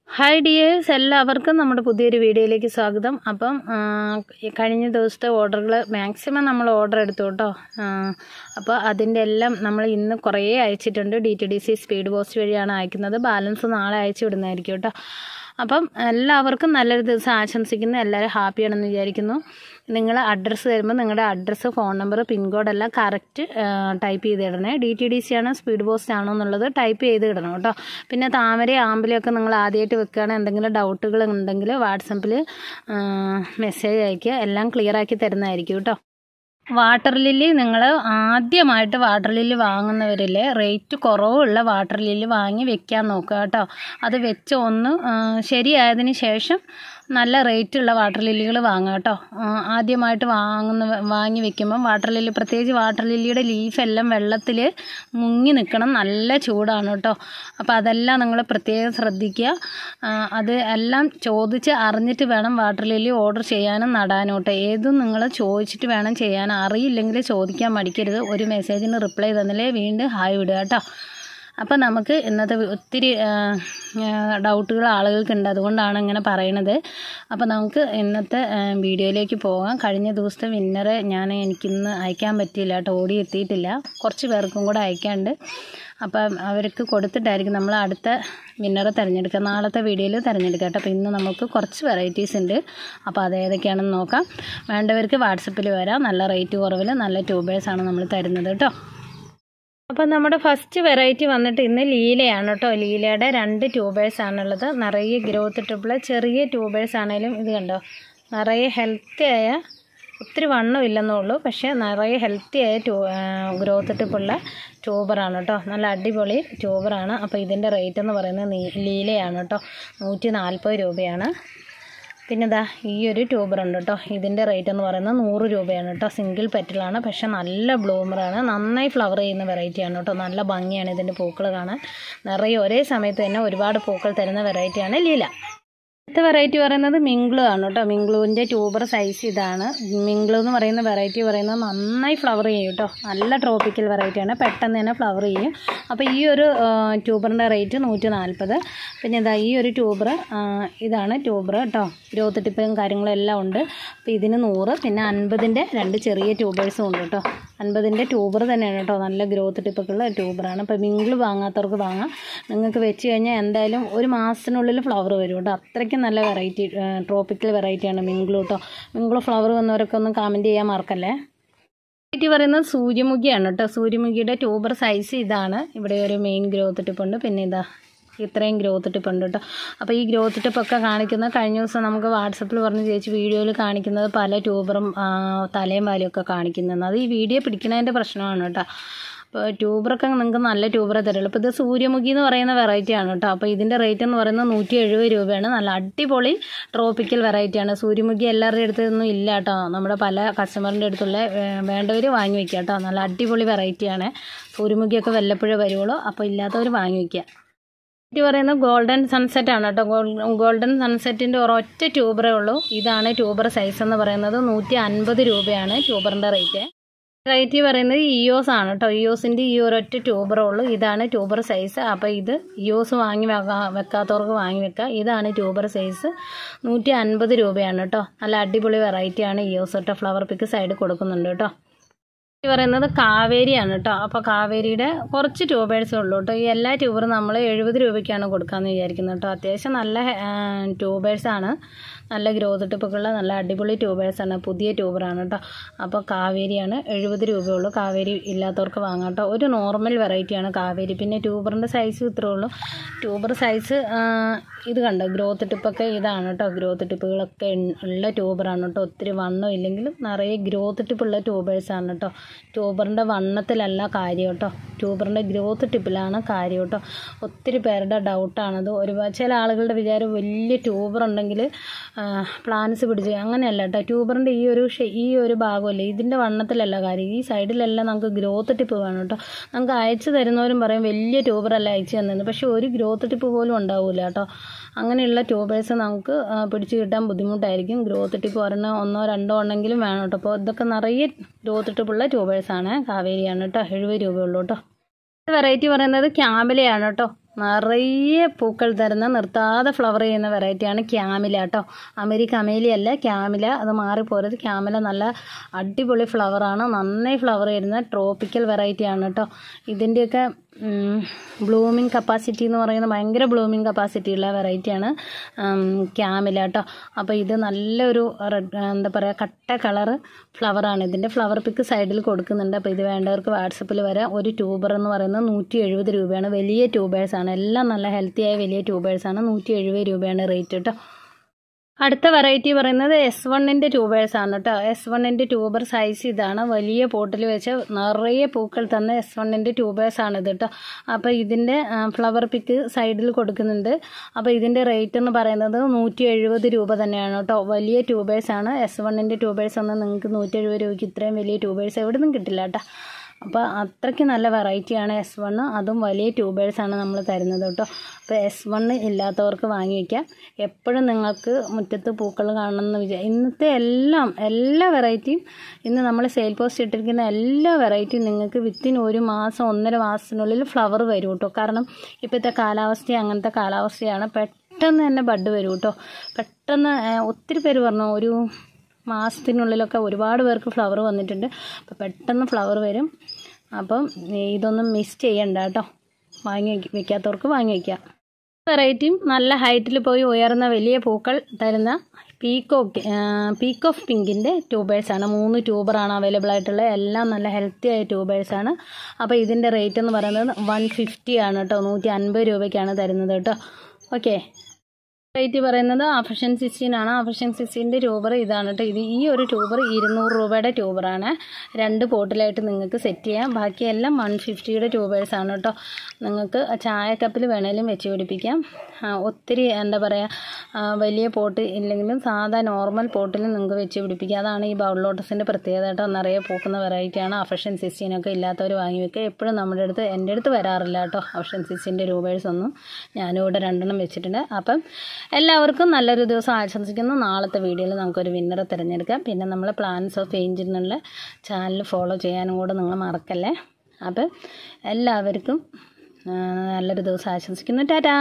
Hi dears, എല്ലാവർക്കും നമ്മുടെ പുതിയൊരു വീഡിയോയിലേക്ക് സ്വാഗതം. അപ്പം കഴിഞ്ഞ ദിവസത്തെ ഓർഡറുകൾ മാക്സിമം നമ്മൾ ഓർഡർ എടുത്തു കേട്ടോ. അപ്പോൾ അതിൻ്റെ എല്ലാം നമ്മൾ ഇന്ന് കുറേ അയച്ചിട്ടുണ്ട്. DTDC സ്പീഡ് പോസ്റ്റ് വഴിയാണ് അയക്കുന്നത്. ബാലൻസ് നാളെ അയച്ചു വിടുന്നതായിരിക്കും കേട്ടോ. അപ്പം എല്ലാവർക്കും നല്ലൊരു ദിവസം ആശംസിക്കുന്നു. എല്ലാവരും ഹാപ്പിയാണെന്ന് വിചാരിക്കുന്നു. നിങ്ങൾ അഡ്രസ്സ് തരുമ്പോൾ നിങ്ങളുടെ അഡ്രസ്സ്, ഫോൺ നമ്പർ, പിൻകോഡെല്ലാം കറക്റ്റ് ടൈപ്പ് ചെയ്ത് ഇടണേ. DTDC ആണോ സ്പീഡ് പോസ്റ്റ് ആണോ എന്നുള്ളത് ടൈപ്പ് ചെയ്ത് ഇടണം കേട്ടോ. പിന്നെ താമര, ആമ്പലൊക്കെ നിങ്ങൾ ആദ്യമായിട്ട് വെക്കുകയാണെങ്കിൽ എന്തെങ്കിലും ഡൗട്ടുകൾ ഉണ്ടെങ്കിൽ വാട്സപ്പിൽ മെസ്സേജ് അയയ്ക്കുക. എല്ലാം ക്ലിയർ ആക്കി തരുന്നതായിരിക്കും കേട്ടോ. വാട്ടർ ലില്ലി നിങ്ങൾ ആദ്യമായിട്ട് വാട്ടർ ലില്ലി വാങ്ങുന്നവരില്ലേ, റേറ്റ് കുറവുള്ള വാട്ടർ ലില്ലി വാങ്ങി വെക്കാൻ നോക്കുക കേട്ടോ. അത് വെച്ച് ഒന്ന് ശരിയായതിന് ശേഷം നല്ല റേറ്റുള്ള വാട്ടർ ലില്ലികൾ വാങ്ങുക കേട്ടോ. ആദ്യമായിട്ട് വാങ്ങി വെക്കുമ്പം വാട്ടർ ലില്ലി, പ്രത്യേകിച്ച് വാട്ടർ ലില്ലിയുടെ ലീഫെല്ലാം വെള്ളത്തിൽ മുങ്ങി നിൽക്കണം. നല്ല ചൂടാണ് കേട്ടോ. അപ്പോൾ അതെല്ലാം നിങ്ങൾ പ്രത്യേകം ശ്രദ്ധിക്കുക. അത് എല്ലാം ചോദിച്ച് അറിഞ്ഞിട്ട് വേണം വാട്ടർ ലില്ലി ഓർഡർ ചെയ്യാനും നടാനും കേട്ടോ. ഏതും നിങ്ങൾ ചോദിച്ചിട്ട് വേണം ചെയ്യാൻ. അറിയില്ലെങ്കിൽ ചോദിക്കാൻ മടിക്കരുത്. ഒരു മെസ്സേജിന് റിപ്ലൈ തന്നില്ലേ വീണ്ടും ഹായ് വിടുക കേട്ടോ. അപ്പം നമുക്ക് ഇന്നത്തെ ഒത്തിരി ഡൗട്ടുകൾ ആളുകൾക്കുണ്ട്, അതുകൊണ്ടാണ് ഇങ്ങനെ പറയണത്. അപ്പോൾ നമുക്ക് ഇന്നത്തെ വീഡിയോയിലേക്ക് പോകാം. കഴിഞ്ഞ ദിവസത്തെ വിന്നറെ എനിക്കിന്ന് അയക്കാൻ പറ്റിയില്ല കേട്ടോ, ഓടി എത്തിയിട്ടില്ല. കുറച്ച് പേർക്കും കൂടെ അയക്കാണ്ട്. അപ്പം അവർക്ക് കൊടുത്തിട്ടായിരിക്കും നമ്മൾ അടുത്ത വിന്നറെ തിരഞ്ഞെടുക്കുക. നാളത്തെ വീഡിയോയിൽ തിരഞ്ഞെടുക്കുക കേട്ടോ. അപ്പോൾ ഇന്ന് നമുക്ക് കുറച്ച് വെറൈറ്റീസ് ഉണ്ട്. അപ്പോൾ അതേതൊക്കെയാണെന്ന് നോക്കാം. വേണ്ടവർക്ക് വാട്സപ്പിൽ വരാം. നല്ല റേറ്റ് കുറവിൽ നല്ല ട്യൂബേഴ്സാണ് നമ്മൾ തരുന്നത് കേട്ടോ. അപ്പം നമ്മുടെ ഫസ്റ്റ് വെറൈറ്റി വന്നിട്ട് ഇന്ന് ലീലയാണ് കേട്ടോ. ലീലയുടെ 2 ട്യൂബേഴ്സാണുള്ളത്. നിറയെ ഗ്രോത്ത് ഇട്ടിട്ടുള്ള ചെറിയ ട്യൂബേഴ്സ് ആണെങ്കിലും ഇത് കണ്ടോ, നിറയെ ഹെൽത്തി ആയ, ഒത്തിരി വണ്ണം ഇല്ലെന്നുള്ളൂ, പക്ഷേ നിറയെ ഹെൽത്തി ആയ ഗ്രോത്ത് ടിപ്പുള്ള ട്യൂബറാണ് കേട്ടോ. നല്ല അടിപൊളി ട്യൂബറാണ്. അപ്പോൾ ഇതിൻ്റെ റേറ്റ് എന്ന് പറയുന്നത് ലീലയാണ് കേട്ടോ, 140 രൂപയാണ്. പിന്നെ ഇതാ ഈ ഒരു ട്യൂബറുണ്ട് കേട്ടോ. ഇതിൻ്റെ റേറ്റ് എന്ന് പറയുന്നത് 100 രൂപയാണ് കേട്ടോ. സിംഗിൾ പെറ്റലാണ്, പക്ഷേ നല്ല ബ്ലൂമറാണ്. നന്നായി ഫ്ലവർ ചെയ്യുന്ന വെറൈറ്റിയാണ് കേട്ടോ. നല്ല ഭംഗിയാണ് ഇതിൻ്റെ പൂക്കൾ കാണാൻ. നിറയെ ഒരേ സമയത്ത് തന്നെ ഒരുപാട് പൂക്കൾ തരുന്ന വെറൈറ്റിയാണ് ലീല. അടുത്ത വെറൈറ്റി പറയുന്നത് മിംഗ്ലു ആണ് കേട്ടോ. മിംഗ്ലുവിൻ്റെ ട്യൂബർ സൈസ് ഇതാണ്. മിംഗ്ലു എന്ന് പറയുന്ന വെറൈറ്റി പറയുന്നത് നന്നായി ഫ്ലവർ ചെയ്യും കേട്ടോ. നല്ല ട്രോപ്പിക്കൽ വെറൈറ്റിയാണ്, പെട്ടെന്ന് തന്നെ ഫ്ലവർ ചെയ്യും. അപ്പോൾ ഈ ഒരു ട്യൂബറിൻ്റെ റേറ്റ് 140. പിന്നെ ഇതാ ഈ ഒരു ട്യൂബർ, ഇതാണ് ട്യൂബർ കേട്ടോ. ഗ്രോത്ത് ടിപ്പും കാര്യങ്ങളും എല്ലാം ഉണ്ട്. അപ്പോൾ ഇതിന് 100. പിന്നെ 50ൻ്റെ 2 ചെറിയ ട്യൂബേഴ്സും ഉണ്ട് കേട്ടോ. 50ൻ്റെ ട്യൂബർ തന്നെയാണ് കേട്ടോ. നല്ല ഗ്രോത്ത് ടിപ്പൊക്കെയുള്ള ട്യൂബറാണ്. അപ്പോൾ മിംഗ്ലു വാങ്ങാത്തവർക്ക് വാങ്ങാം. നിങ്ങൾക്ക് വെച്ച് കഴിഞ്ഞാൽ എന്തായാലും ഒരു മാസത്തിനുള്ളിൽ ഫ്ലവർ വരും കേട്ടോ. അത്രയ്ക്ക് നല്ല വെറൈറ്റി, ട്രോപ്പിക്കൽ വെറൈറ്റിയാണ് മിംഗ്ലു കേട്ടോ. മിംഗ്ലു ഫ്ലവർ വന്നവരൊക്കെ ഒന്ന് കമൻറ്റ് ചെയ്യാൻ മറക്കല്ലേ. വെറൈറ്റി പറയുന്നത് സൂര്യമുഖിയാണ് കേട്ടോ. സൂര്യമുഖിയുടെ ട്യൂബർ സൈസ് ഇതാണ്. ഇവിടെ ഒരു മെയിൻ ഗ്രോത്ത് ടിപ്പുണ്ട്. പിന്നെ ഇതാ ഇത്രയും ഗ്രോത്ത് ടിപ്പുണ്ട് കേട്ടോ. അപ്പോൾ ഈ ഗ്രോത്ത് ടിപ്പൊക്കെ കാണിക്കുന്ന കഴിഞ്ഞ ദിവസം നമുക്ക് വാട്സപ്പിൽ പറഞ്ഞ് ചേച്ചി വീഡിയോയിൽ കാണിക്കുന്നത് പല ട്യൂബറും തലയും വാലും ഒക്കെ കാണിക്കുന്നത്. അത് ഈ വീഡിയോ പിടിക്കുന്നതിൻ്റെ പ്രശ്നമാണ് കേട്ടോ. അപ്പോൾ ട്യൂബറൊക്കെ നിങ്ങൾക്ക് നല്ല ട്യൂബറെ തരുള്ളൂ. ഇപ്പോൾ ഇത് സൂര്യമുഖി എന്ന് പറയുന്ന വെറൈറ്റിയാണ് കേട്ടോ. അപ്പോൾ ഇതിൻ്റെ റേറ്റ് എന്ന് പറയുന്നത് 170 രൂപയാണ്. നല്ല അടിപൊളി ട്രോപ്പിക്കൽ വെറൈറ്റിയാണ്. സൂര്യമുഖി എല്ലാവരുടെ അടുത്തൊന്നും ഇല്ല കേട്ടോ. നമ്മുടെ പല കസ്റ്റമറിൻ്റെ അടുത്തുള്ള വേണ്ടവർ വാങ്ങി വയ്ക്കുക കേട്ടോ. നല്ല അടിപൊളി വെറൈറ്റിയാണ്. സൂര്യമുഖിയൊക്കെ വല്ലപ്പോഴേ വരുള്ളൂ. അപ്പോൾ ഇല്ലാത്തവർ വാങ്ങി വയ്ക്കുക. ഇത് പറയുന്നത് ഗോൾഡൻ സൺസെറ്റ് ആണ് കേട്ടോ. ഗോൾഡൻ സൺസെറ്റിൻ്റെ ഒരൊറ്റ ട്യൂബറേ ഉള്ളൂ. ഇതാണ് ട്യൂബർ സൈസ് എന്ന് പറയുന്നത്. 150 രൂപയാണ് ട്യൂബറിൻ്റെ റേറ്റ്. വെറൈറ്റി പറയുന്നത് ഇയോസ് ആണ് കേട്ടോ. ഇയോസിൻ്റെ ഈ ഒരൊറ്റ ട്യൂബറേ ഉള്ളൂ. ഇതാണ് ട്യൂബർ സൈസ്. അപ്പോൾ ഇത് ഇയോസ് വാങ്ങി വെക്കാത്തവർക്ക് വാങ്ങി വെക്കുക. ഇതാണ് ട്യൂബർ സൈസ്. 150 രൂപയാണ് കേട്ടോ. നല്ല അടിപൊളി വെറൈറ്റിയാണ് ഇയോസ് കേട്ടോ. ഫ്ലവർ പിക്ക് സൈഡ് കൊടുക്കുന്നുണ്ട് കേട്ടോ. ഈ പറയുന്നത് കാവേരിയാണ് കേട്ടോ. അപ്പോൾ കാവേരിയുടെ കുറച്ച് ട്യൂബേഴ്സേ ഉള്ളൂ കേട്ടോ. ഈ എല്ലാ ട്യൂബറും നമ്മൾ 70 രൂപയ്ക്കാണ് കൊടുക്കാമെന്ന് വിചാരിക്കുന്നത് കേട്ടോ. അത്യാവശ്യം നല്ല ട്യൂബേഴ്സാണ്. നല്ല ഗ്രോത്ത് ടിപ്പൊക്കെയുള്ള നല്ല അടിപൊളി ട്യൂബേഴ്സാണ്. പുതിയ ട്യൂബറാണ് കേട്ടോ. അപ്പോൾ കാവേരിയാണ്, 70 രൂപയുള്ളൂ. കാവേരി ഇല്ലാത്തവർക്ക് വാങ്ങാം കേട്ടോ. ഒരു നോർമൽ വെറൈറ്റിയാണ് കാവേരി. പിന്നെ ട്യൂബറിൻ്റെ സൈസ് ഇത്രേ ഉള്ളൂ. ട്യൂബർ സൈസ് ഇത് കണ്ടോ, ഗ്രോത്ത് ടിപ്പൊക്കെ ഇതാണ് കേട്ടോ. ഗ്രോത്ത് ടിപ്പുകളൊക്കെ ഉള്ള ട്യൂബറാണ് കേട്ടോ. ഒത്തിരി വണ്ണം ഇല്ലെങ്കിലും നിറയെ ഗ്രോത്ത് ടിപ്പുള്ള ട്യൂബേഴ്സാണ് കേട്ടോ. ട്യൂബറിൻ്റെ വണ്ണത്തിലല്ല കാര്യം കേട്ടോ. ട്യൂബറിൻ്റെ ഗ്രോത്ത് ടിപ്പിലാണ് കാര്യം കേട്ടോ. ഒത്തിരി പേരുടെ ഡൗട്ടാണത്. ചില ആളുകളുടെ വിചാരം വലിയ ട്യൂബർ ഉണ്ടെങ്കിൽ പ്ലാന്റ്സ് പിടിച്ച്, അങ്ങനെയല്ല കേട്ടോ. ട്യൂബറിൻ്റെ ഈ ഒരു ഭാഗമല്ലേ, ഇതിൻ്റെ വണ്ണത്തിലല്ല കാര്യം. ഈ സൈഡിലെല്ലാം നമുക്ക് ഗ്രോത്ത് ടിപ്പ് വേണം കേട്ടോ. നമുക്ക് അയച്ചു തരുന്നവരും പറയും വലിയ ട്യൂബറല്ല അയച്ചു തന്നത്, പക്ഷേ ഒരു ഗ്രോത്ത് ടിപ്പ് പോലും ഉണ്ടാവില്ല കേട്ടോ. അങ്ങനെയുള്ള ട്യൂബേഴ്സ് നമുക്ക് പിടിച്ച് കിട്ടാൻ ബുദ്ധിമുട്ടായിരിക്കും. ഗ്രോത്ത് ടിപ്പ് ഒരെണ്ണോ 1, 2 ഉണ്ടെങ്കിലും വേണം കേട്ടോ. അപ്പോൾ ഇതൊക്കെ നിറയെ ഗ്രോത്ത് ടിപ്പുള്ള ട്യൂബേഴ്സാണ്. കാവേരിയാണ് കേട്ടോ. 70 രൂപയുള്ളൂ കേട്ടോ. വെറൈറ്റി പറയുന്നത് ക്യാമലയാണ് കേട്ടോ. നിറയെ പൂക്കൾ തരുന്ന നിർത്താതെ ഫ്ലവർ ചെയ്യുന്ന വെറൈറ്റിയാണ് ക്യാമില കേട്ടോ. അമേരിക്ക അല്ല, ക്യാമില. അത് മാറിപ്പോരുത്. ക്യാമില നല്ല അടിപൊളി ഫ്ലവറാണ്, നന്നായി ഫ്ലവർ ചെയ്യുന്ന ട്രോപ്പിക്കൽ വെറൈറ്റിയാണ് കേട്ടോ. ഇതിൻ്റെയൊക്കെ ബ്ലൂമിങ് കപ്പാസിറ്റി എന്ന് പറയുന്നത് ഭയങ്കര ബ്ലൂമിങ് കപ്പാസിറ്റി ഉള്ള വെറൈറ്റിയാണ് ക്യാമില കേട്ടോ. അപ്പോൾ ഇത് നല്ലൊരു എന്താ പറയുക കട്ട കളറ് ഫ്ലവറാണ്. ഇതിൻ്റെ ഫ്ലവർ പിക്ക് സൈഡിൽ കൊടുക്കുന്നുണ്ട്. അപ്പോൾ ഇത് വേണ്ടവർക്ക് വാട്സപ്പിൽ വരാം. ഒരു ട്യൂബർ എന്ന് പറയുന്നത് 170 രൂപയാണ്. വലിയ ട്യൂബേഴ്സാണ്, എല്ലാം നല്ല ഹെൽത്തിയായ വലിയ ട്യൂബേഴ്സാണ്. 170 രൂപയാണ് റേറ്റ് കേട്ടോ. അടുത്ത വെറൈറ്റി പറയുന്നത് S1-ൻ്റെ ട്യൂബേഴ്സാണ് കേട്ടോ. S1-ൻ്റെ ട്യൂബർ സൈസ് ഇതാണ്. വലിയ പോട്ടിൽ വെച്ച് നിറയെ പൂക്കൾ തന്ന S1-ൻ്റെ ട്യൂബേഴ്സാണ് ഇത് കേട്ടോ. അപ്പോൾ ഇതിൻ്റെ ഫ്ലവർ പിക്ക് സൈഡിൽ കൊടുക്കുന്നുണ്ട്. അപ്പോൾ ഇതിൻ്റെ റേറ്റ് എന്ന് പറയുന്നത് 170 രൂപ തന്നെയാണ് കേട്ടോ. വലിയ ട്യൂബേഴ്സാണ്. S1-ൻ്റെ ട്യൂബേഴ്സ് ഒന്നും നിങ്ങൾക്ക് 170 രൂപയ്ക്ക് ഇത്രയും വലിയ ട്യൂബേഴ്സ് എവിടെ നിന്നും കിട്ടില്ല കേട്ടോ. അപ്പോൾ അത്രയ്ക്ക് നല്ല വെറൈറ്റിയാണ് S1. അതും വലിയ ട്യൂബേഴ്സാണ് നമ്മൾ തരുന്നത് കേട്ടോ. അപ്പോൾ S1 ഇല്ലാത്തവർക്ക് വാങ്ങി വയ്ക്കാം. എപ്പോഴും നിങ്ങൾക്ക് മുറ്റത്ത് പൂക്കൾ കാണണമെന്ന് ഇന്നത്തെ എല്ലാ വെറൈറ്റിയും ഇന്ന് നമ്മൾ സെയിൽ പോസ്റ്റ് ഇട്ടിരിക്കുന്ന എല്ലാ വെറൈറ്റിയും നിങ്ങൾക്ക് വിത്തിൻ 1 മാസം 1.5 മാസത്തിനുള്ളിൽ ഫ്ലവർ വരും കേട്ടോ. കാരണം ഇപ്പോഴത്തെ കാലാവസ്ഥ അങ്ങനത്തെ കാലാവസ്ഥയാണ്. പെട്ടെന്ന് തന്നെ ബഡ് വരും കേട്ടോ. പെട്ടെന്ന് ഒത്തിരി പേര് പറഞ്ഞു ഒരു മാസത്തിനുള്ളിലൊക്കെ ഒരുപാട് പേർക്ക് ഫ്ലവർ വന്നിട്ടുണ്ട്. അപ്പോൾ പെട്ടെന്ന് ഫ്ലവർ വരും. അപ്പം ഇതൊന്നും മിസ് ചെയ്യണ്ട കേട്ടോ. വാങ്ങി വയ്ക്കാത്തവർക്ക് വാങ്ങി വയ്ക്കാം. വെറൈറ്റിയും നല്ല ഹൈറ്റിൽ പോയി ഉയർന്ന വലിയ പൂക്കൾ തരുന്ന പീക്ക് ഓഫ് പിങ്കിൻ്റെ ട്യൂബേഴ്സാണ്. 3 ട്യൂബറാണ് അവൈലബിൾ ആയിട്ടുള്ളത്. എല്ലാം നല്ല ഹെൽത്തി ആയ ട്യൂബേഴ്സാണ്. അപ്പോൾ ഇതിൻ്റെ റേറ്റ് എന്ന് പറയുന്നത് 150 ആണ് കേട്ടോ. 150 രൂപയ്ക്കാണ് തരുന്നത് കേട്ടോ. ഓക്കെ, റേറ്റ് പറയുന്നത് അഫഷൻ 16 ആണ്. അഫഷൻ 16ൻ്റെ ട്യൂബർ ഇതാണ് കേട്ടോ. ഈ ഒരു ട്യൂബർ 200 രൂപയുടെ ട്യൂബറാണ്. 2 പോട്ടിലായിട്ട് നിങ്ങൾക്ക് സെറ്റ് ചെയ്യാം. ബാക്കിയെല്ലാം 150യുടെ ട്യൂബേഴ്സാണ് കേട്ടോ. നിങ്ങൾക്ക് ചായക്കപ്പിൽ വേണേലും വെച്ച് പിടിപ്പിക്കാം. ഒത്തിരി എന്താ പറയുക വലിയ പോട്ട് ഇല്ലെങ്കിലും സാധാ നോർമൽ പോട്ടിൽ നിങ്ങൾക്ക് വെച്ച് പിടിപ്പിക്കാം. അതാണ് ഈ ബൗൾ ലോട്ടസിൻ്റെ പ്രത്യേകത കേട്ടോ. നിറയെ പൂക്കുന്ന വെറൈറ്റിയാണ്. അഫഷൻ 16 ഇല്ലാത്തവർ വാങ്ങി വെക്കുക. എപ്പോഴും എൻ്റെ അടുത്ത് വരാറില്ല കേട്ടോ അഫഷൻ 16ൻ്റെ ട്യൂബേഴ്സ് ഒന്നും. ഞാനും ഇവിടെ 2 വെച്ചിട്ടുണ്ട്. അപ്പം എല്ലാവർക്കും നല്ലൊരു ദിവസം ആശംസിക്കുന്നു. നാളത്തെ വീഡിയോയിൽ നമുക്കൊരു വിന്നറെ തിരഞ്ഞെടുക്കാം. പിന്നെ നമ്മളെ പ്ലാൻസ് ഓഫ് ഏഞ്ചിൽ എന്നുള്ള ചാനൽ ഫോളോ ചെയ്യാനും കൂടെ നിങ്ങൾ മറക്കല്ലേ. അപ്പം എല്ലാവർക്കും നല്ലൊരു ദിവസം ആശംസിക്കുന്നു. ടാറ്റാ.